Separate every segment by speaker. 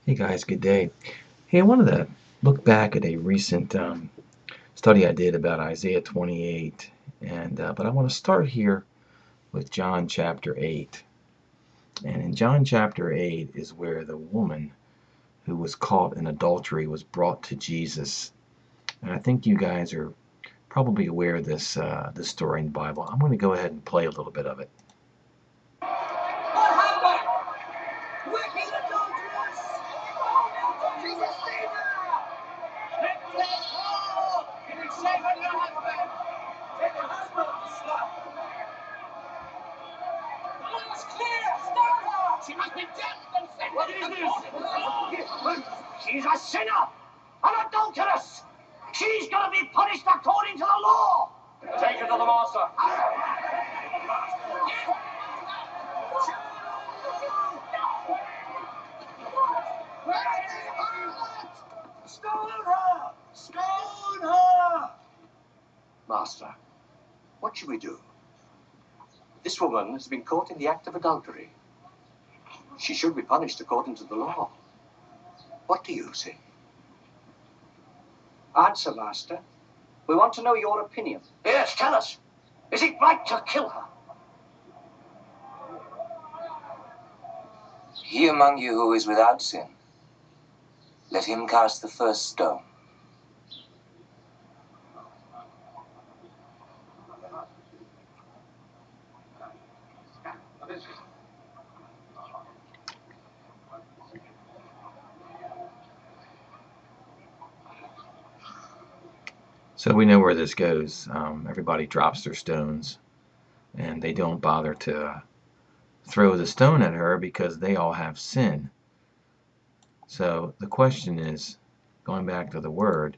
Speaker 1: Hey guys, good day. Hey, I wanted to look back at a recent study I did about Isaiah 28, but I want to start here with John chapter 8. And in John chapter 8 is where the woman who was caught in adultery was brought to Jesus. And I think you guys are probably aware of this story in the Bible. I'm going to go ahead and play a little bit of it.
Speaker 2: What happened? Wicked adulteress! Jesus, save her! Take her! Can you save her, your husband? Take her husband! Stop! The law clear! Stop her! She must be dead and sent. What is this? She's a sinner! An adulteress! She's gonna be punished according to the law! Take her to the master! Stone her! Stone her! Master, what should we do? This woman has been caught in the act of adultery. She should be punished according to the law. What do you say? Answer, Master. We want to know your opinion. Yes, tell us. Is it right to kill her?
Speaker 3: He among you who is without sin, let him cast the first stone.
Speaker 1: So we know where this goes. Everybody drops their stones, and they don't bother to throw the stone at her because they all have sin. So the question is, going back to the word,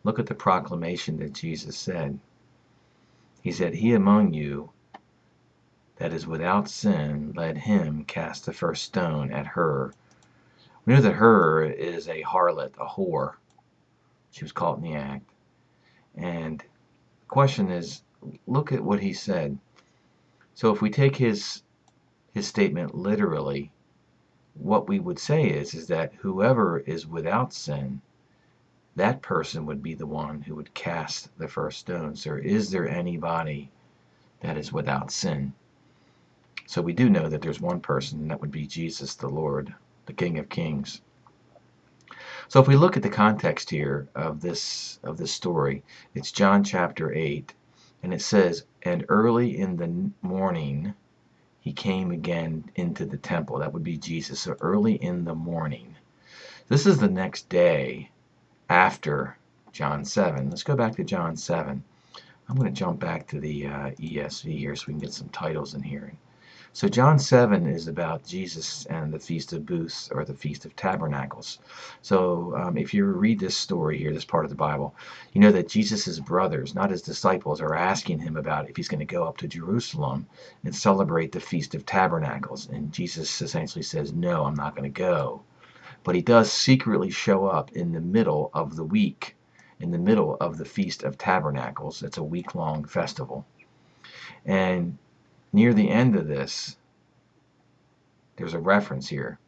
Speaker 1: look at the proclamation that Jesus said. He said, "He among you that is without sin, let him cast the first stone at her." We know that her is a harlot, a whore. She was caught in the act. And the question is, look at what he said. So if we take his statement literally, what we would say is that whoever is without sin, that person would be the one who would cast the first stone. So is there anybody that is without sin? So we do know that there's one person, and that would be Jesus the Lord, the King of Kings. So if we look at the context here of this story, it's John chapter 8, and it says, "And early in the morning he came again into the temple." That would be Jesus. So early in the morning. This is the next day after John 7. Let's go back to John 7. I'm going to jump back to the ESV here so we can get some titles in here. So John 7 is about Jesus and the Feast of Booths, or the Feast of Tabernacles. So if you read this story here, this part of the Bible, you know that Jesus' brothers, not his disciples, are asking him about if he's going to go up to Jerusalem and celebrate the Feast of Tabernacles. And Jesus essentially says, "No, I'm not going to go." But he does secretly show up in the middle of the week, in the middle of the Feast of Tabernacles. It's a week-long festival. And near the end of this, there's a reference here.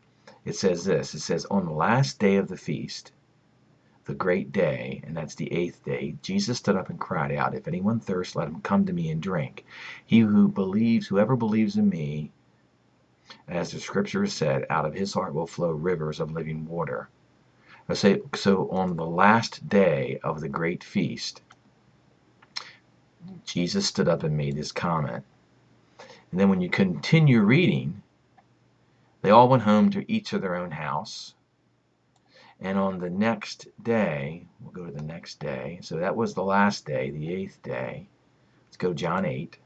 Speaker 1: It says this. It says, "On the last day of the feast, the great day," and that's the 8th day, "Jesus stood up and cried out, 'If anyone thirsts, let him come to me and drink. Whoever believes in me, as the scripture has said, out of his heart will flow rivers of living water.'" So on the last day of the great feast, Jesus stood up and made this comment. And then when you continue reading, they all went home to each of their own house. And on the next day, we'll go to the next day. So that was the last day, the 8th day. Let's go John 8.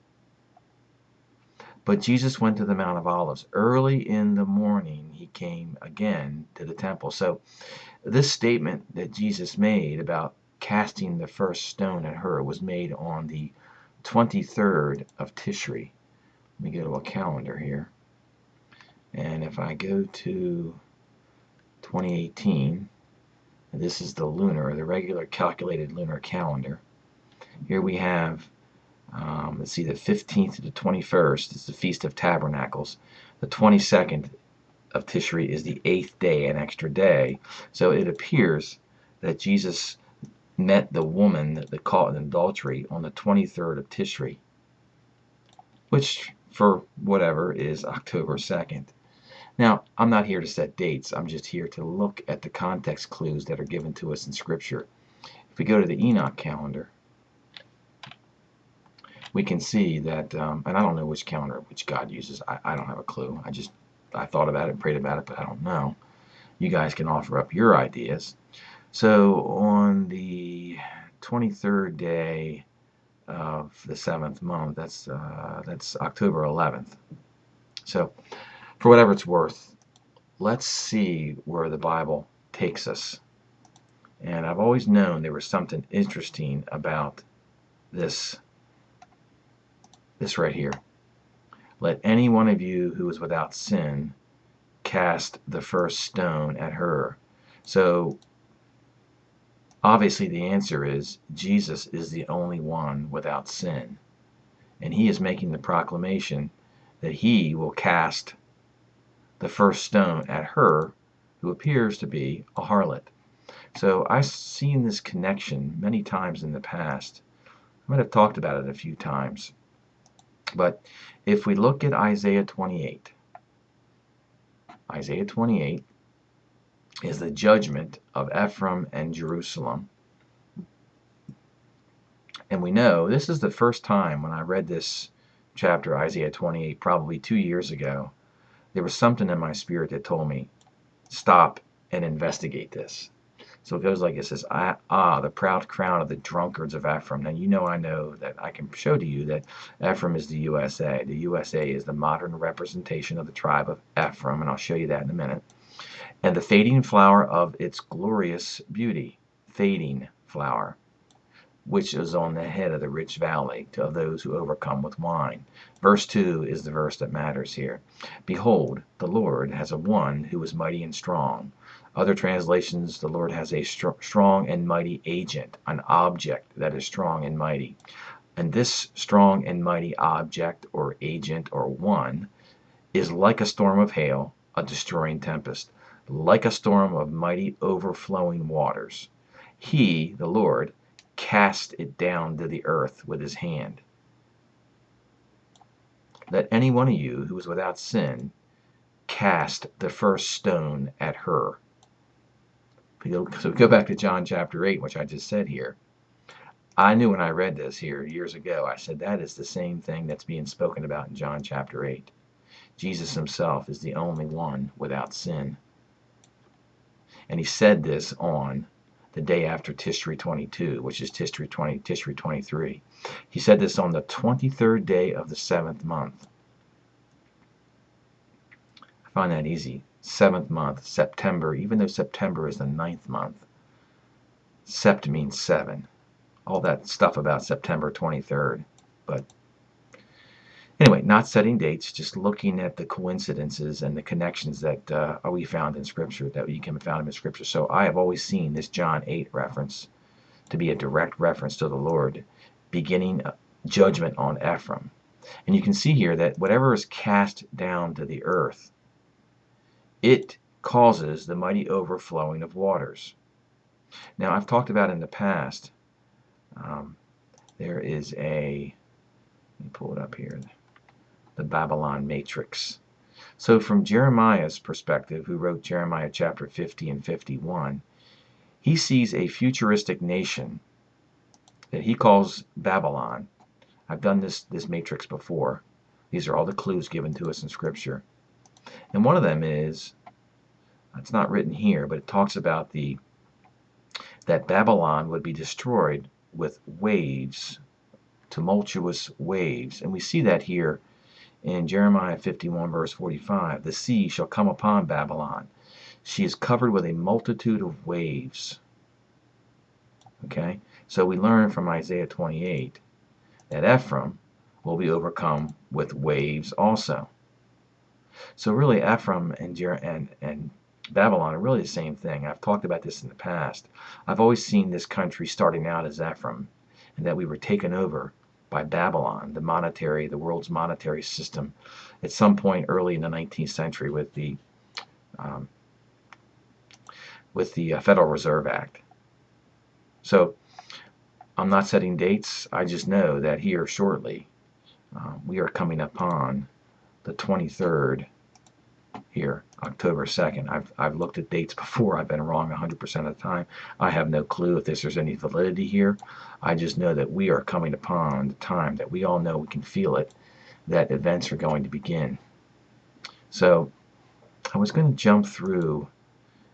Speaker 1: "But Jesus went to the Mount of Olives. Early in the morning, he came again to the temple." So this statement that Jesus made about casting the first stone at her was made on the 23rd of Tishri. Let me go to a calendar here. And if I go to 2018, this is the regular calculated lunar calendar. Here we have, let's see, the 15th to the 21st is the Feast of Tabernacles. The 22nd of Tishri is the 8th day, an extra day. So it appears that Jesus met the woman that caught in adultery on the 23rd of Tishri, which for whatever is October 2nd. Now, I'm not here to set dates. I'm just here to look at the context clues that are given to us in Scripture. If we go to the Enoch calendar, we can see that, and I don't know which calendar which God uses. I don't have a clue. I thought about it, prayed about it, but I don't know. You guys can offer up your ideas. So on the 23rd day of the 7th month, that's October 11th. So for whatever it's worth, let's see where the Bible takes us. And I've always known there was something interesting about this right here. Let any one of you who is without sin cast the first stone at her. So obviously the answer is Jesus is the only one without sin. And he is making the proclamation that he will cast the first stone at her who appears to be a harlot. So I've seen this connection many times in the past. I might have talked about it a few times. But if we look at Isaiah 28, Isaiah 28 is the judgment of Ephraim and Jerusalem. And we know this is the first time when I read this chapter, Isaiah 28, probably 2 years ago, there was something in my spirit that told me, stop and investigate this. So it goes like it says, the proud crown of the drunkards of Ephraim. Now, I know that I can show to you that Ephraim is the USA. The USA is the modern representation of the tribe of Ephraim, and I'll show you that in a minute. And the fading flower of its glorious beauty, fading flower, which is on the head of the rich valley, of those who overcome with wine. Verse 2 is the verse that matters here. Behold, the Lord has a one who is mighty and strong. Other translations, the Lord has a strong and mighty agent, an object that is strong and mighty. And this strong and mighty object or agent or one is like a storm of hail, a destroying tempest, like a storm of mighty overflowing waters. He, the Lord, cast it down to the earth with his hand. Let any one of you who is without sin cast the first stone at her. So go back to John chapter 8, which I just said here. I knew when I read this here years ago, I said that is the same thing that's being spoken about in John chapter 8. Jesus himself is the only one without sin. And he said this on the day after Tishri 22, which is Tishri 23. He said this on the 23rd day of the 7th month. I find that easy. 7th month, September, even though September is the 9th month. Sept means 7. All that stuff about September 23rd. But anyway, not setting dates, just looking at the coincidences and the connections that we found in Scripture, that you can find in Scripture. So I have always seen this John 8 reference to be a direct reference to the Lord beginning judgment on Ephraim. And you can see here that whatever is cast down to the earth, it causes the mighty overflowing of waters. Now, I've talked about in the past, there is let me pull it up here, the Babylon matrix. So from Jeremiah's perspective, who wrote Jeremiah chapter 50 and 51, he sees a futuristic nation that he calls Babylon. I've done this matrix before. These are all the clues given to us in Scripture. And one of them is, it's not written here, but it talks about that Babylon would be destroyed with waves, tumultuous waves. And we see that here in Jeremiah 51 verse 45. The sea shall come upon Babylon. She is covered with a multitude of waves. Okay, so we learn from Isaiah 28 that Ephraim will be overcome with waves also. So really Ephraim and Babylon are really the same thing. I've talked about this in the past. I've always seen this country starting out as Ephraim, and that we were taken over by Babylon, the world's monetary system, at some point early in the 19th century with the um, with the Federal Reserve Act. So I'm not setting dates. I just know that here shortly we are coming upon the 23rd here, October 2nd. I've looked at dates before. I've been wrong 100% of the time. I have no clue if there's any validity here. I just know that we are coming upon the time that we all know, we can feel it, that events are going to begin. So I was going to jump through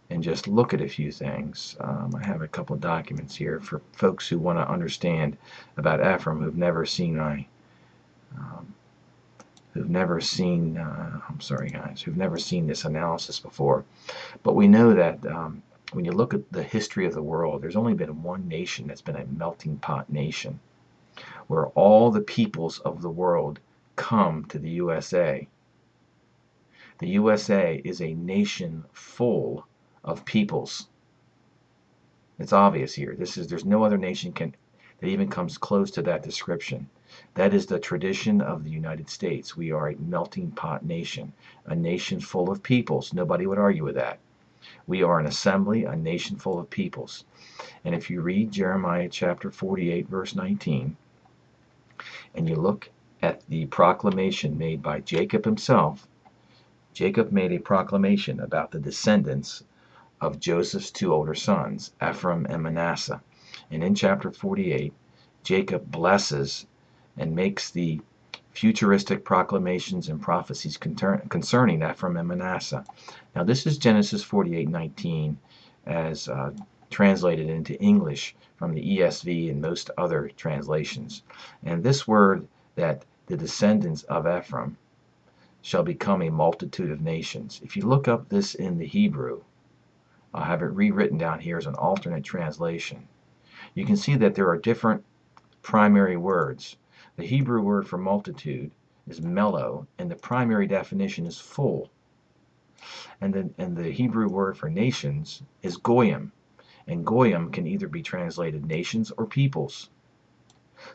Speaker 1: and just look at a few things. I have a couple of documents here for folks who want to understand about Ephraim, who've never seen who've never seen this analysis before. But we know that when you look at the history of the world, there's only been one nation that's been a melting pot nation, where all the peoples of the world come to the USA. The USA is a nation full of peoples. It's obvious here. There's no other nation that even comes close to that description. That is the tradition of the United States. We are a melting pot nation, a nation full of peoples. Nobody would argue with that. We are an assembly, a nation full of peoples. And if you read Jeremiah chapter 48, verse 19, and you look at the proclamation made by Jacob himself, Jacob made a proclamation about the descendants of Joseph's two older sons, Ephraim and Manasseh. And in chapter 48, Jacob blesses and makes the futuristic proclamations and prophecies concerning Ephraim and Manasseh. Now this is Genesis 48:19 as translated into English from the ESV and most other translations. And this word that the descendants of Ephraim shall become a multitude of nations. If you look up this in the Hebrew, I'll have it rewritten down here as an alternate translation. You can see that there are different primary words. The Hebrew word for multitude is mellow, and the primary definition is full. And the Hebrew word for nations is goyim, and goyim can either be translated nations or peoples.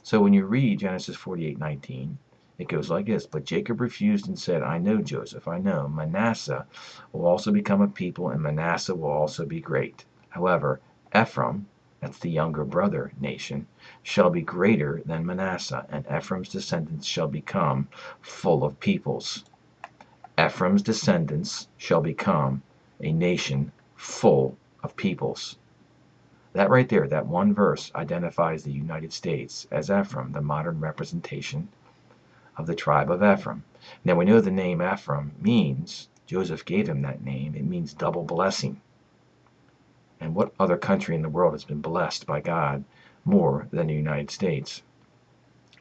Speaker 1: So when you read Genesis 48:19, it goes like this: But Jacob refused and said, I know, Joseph, I know. Manasseh will also become a people, and Manasseh will also be great. However, Ephraim, that's the younger brother nation, shall be greater than Manasseh, and Ephraim's descendants shall become full of peoples. Ephraim's descendants shall become a nation full of peoples. That right there, that one verse, identifies the United States as Ephraim, the modern representation of the tribe of Ephraim. Now we know the name Ephraim means, Joseph gave him that name, it means double blessing. And what other country in the world has been blessed by God more than the United States?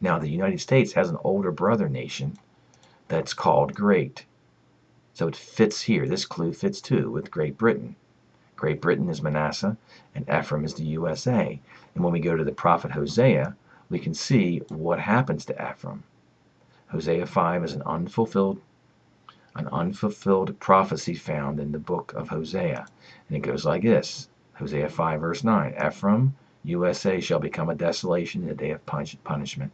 Speaker 1: Now the United States has an older brother nation that's called Great. So it fits here. This clue fits too with Great Britain. Great Britain is Manasseh, and Ephraim is the USA. And when we go to the prophet Hosea, we can see what happens to Ephraim. Hosea 5 is an unfulfilled prophecy found in the book of Hosea. And it goes like this: Hosea 5 verse 9, Ephraim, USA, shall become a desolation in the day of punishment.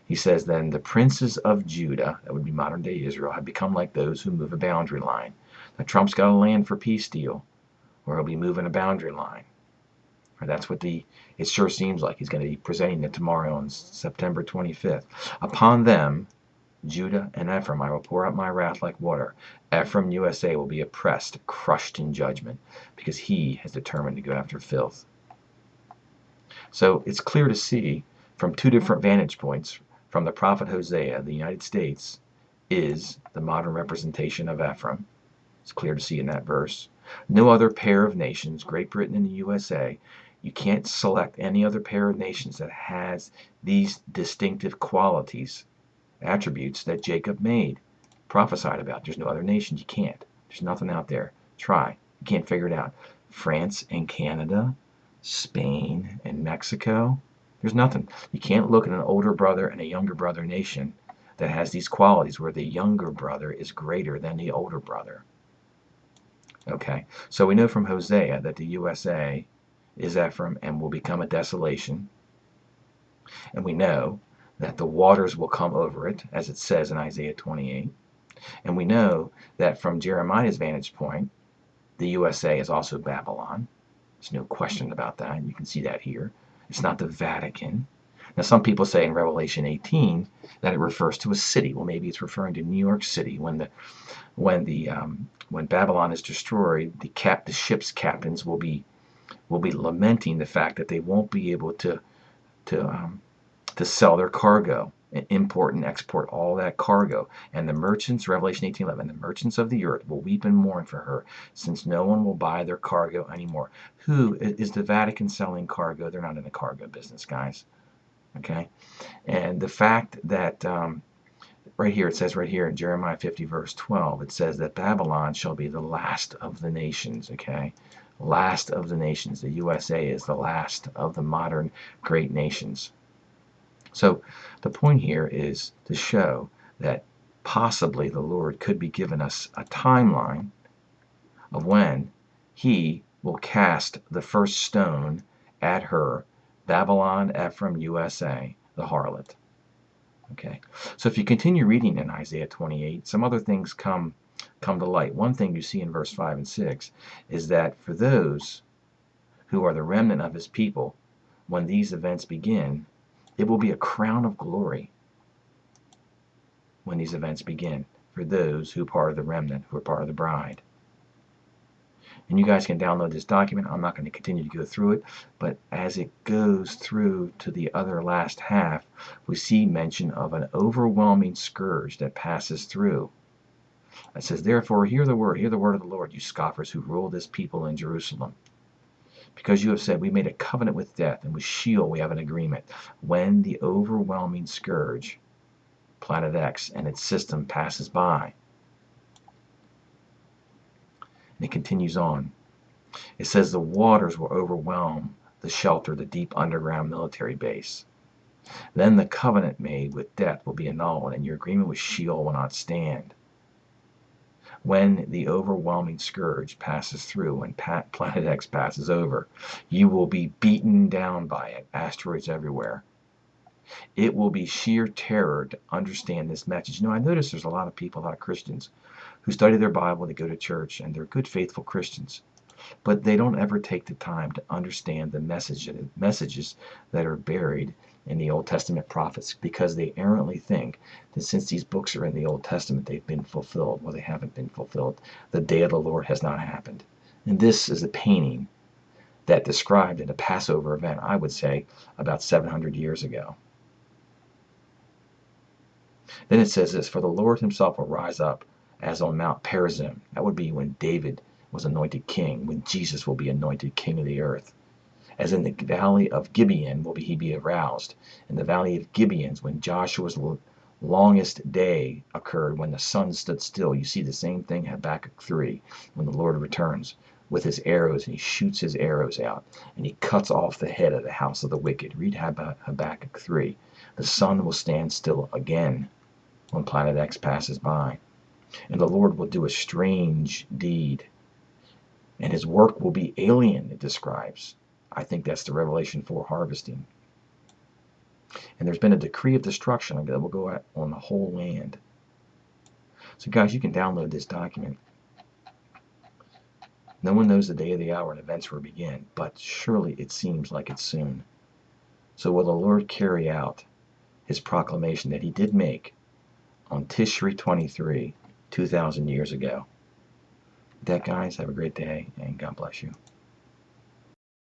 Speaker 1: He says, then the princes of Judah, that would be modern day Israel, have become like those who move a boundary line. Now Trump's got a land for peace deal, where he'll be moving a boundary line. Or that's what it sure seems like he's going to be presenting it tomorrow on September 25th. Upon them, Judah and Ephraim, I will pour out my wrath like water. Ephraim, USA, will be oppressed, crushed in judgment, because he has determined to go after filth. So it's clear to see from two different vantage points from the prophet Hosea, the United States is the modern representation of Ephraim. It's clear to see in that verse. No other pair of nations, Great Britain and the USA, you can't select any other pair of nations that has these distinctive qualities, attributes that Jacob prophesied about. There's no other nation. You can't. There's nothing out there. Try. You can't figure it out. France and Canada, Spain and Mexico, there's nothing. You can't look at an older brother and a younger brother nation that has these qualities where the younger brother is greater than the older brother. Okay, so we know from Hosea that the USA is Ephraim and will become a desolation. And we know that the waters will come over it, as it says in Isaiah 28. And we know that from Jeremiah's vantage point, the USA is also Babylon. There's no question about that. You can see that here. It's not the Vatican. Now, some people say in Revelation 18 that it refers to a city. Well, maybe it's referring to New York City. When Babylon is destroyed, the ship's captains will be lamenting the fact that they won't be able to sell their cargo and import and export all that cargo. And the merchants, Revelation 18:11, the merchants of the earth will weep and mourn for her, since no one will buy their cargo anymore. Who is the Vatican selling cargo? They're not in the cargo business, guys. Okay, and the fact that right here, it says right here in Jeremiah 50 verse 12, it says that Babylon shall be the last of the nations. Okay, last of the nations. The USA is the last of the modern great nations. So the point here is to show that possibly the Lord could be giving us a timeline of when he will cast the first stone at her, Babylon, Ephraim, USA, the harlot. Okay, so if you continue reading in Isaiah 28, some other things come to light. One thing you see in verse 5 and 6 is that for those who are the remnant of his people, when these events begin, it will be a crown of glory when these events begin for those who are part of the remnant, who are part of the bride. And you guys can download this document. I'm not going to continue to go through it, but as it goes through to the other last half, we see mention of an overwhelming scourge that passes through. It says, therefore, hear the word of the Lord, you scoffers who rule this people in Jerusalem. Because you have said, we made a covenant with death, and with Sheol we have an agreement. When the overwhelming scourge, Planet X, and its system passes by. And it continues on. It says the waters will overwhelm the shelter, the deep underground military base. Then the covenant made with death will be annulled, and your agreement with Sheol will not stand. When the overwhelming scourge passes through, when Planet X passes over, you will be beaten down by it, asteroids everywhere. It will be sheer terror to understand this message. You know, I notice there's a lot of people, a lot of Christians, who study their Bible, they go to church, and they're good, faithful Christians. But they don't ever take the time to understand the messages that are buried in the Old Testament prophets, because they errantly think that since these books are in the Old Testament, they've been fulfilled. Well, they haven't been fulfilled. The day of the Lord has not happened. And this is a painting that described in a Passover event, I would say, about 700 years ago. Then it says this, for the Lord himself will rise up as on Mount Perazim. That would be when David was anointed king, when Jesus will be anointed king of the earth. As in the valley of Gibeon will he be aroused. In the valley of Gibeons, when Joshua's longest day occurred, when the sun stood still. You see the same thing, Habakkuk 3, when the Lord returns with his arrows, and he shoots his arrows out, and he cuts off the head of the house of the wicked. Read Habakkuk 3. The sun will stand still again when Planet X passes by. And the Lord will do a strange deed, and his work will be alien, it describes. I think that's the Revelation 4 harvesting. And there's been a decree of destruction that will go out on the whole land. So guys, you can download this document. No one knows the day of the hour and events will begin, but surely it seems like it's soon. So will the Lord carry out his proclamation that he did make on Tishri 23, 2,000 years ago? With that, guys, have a great day, and God bless you.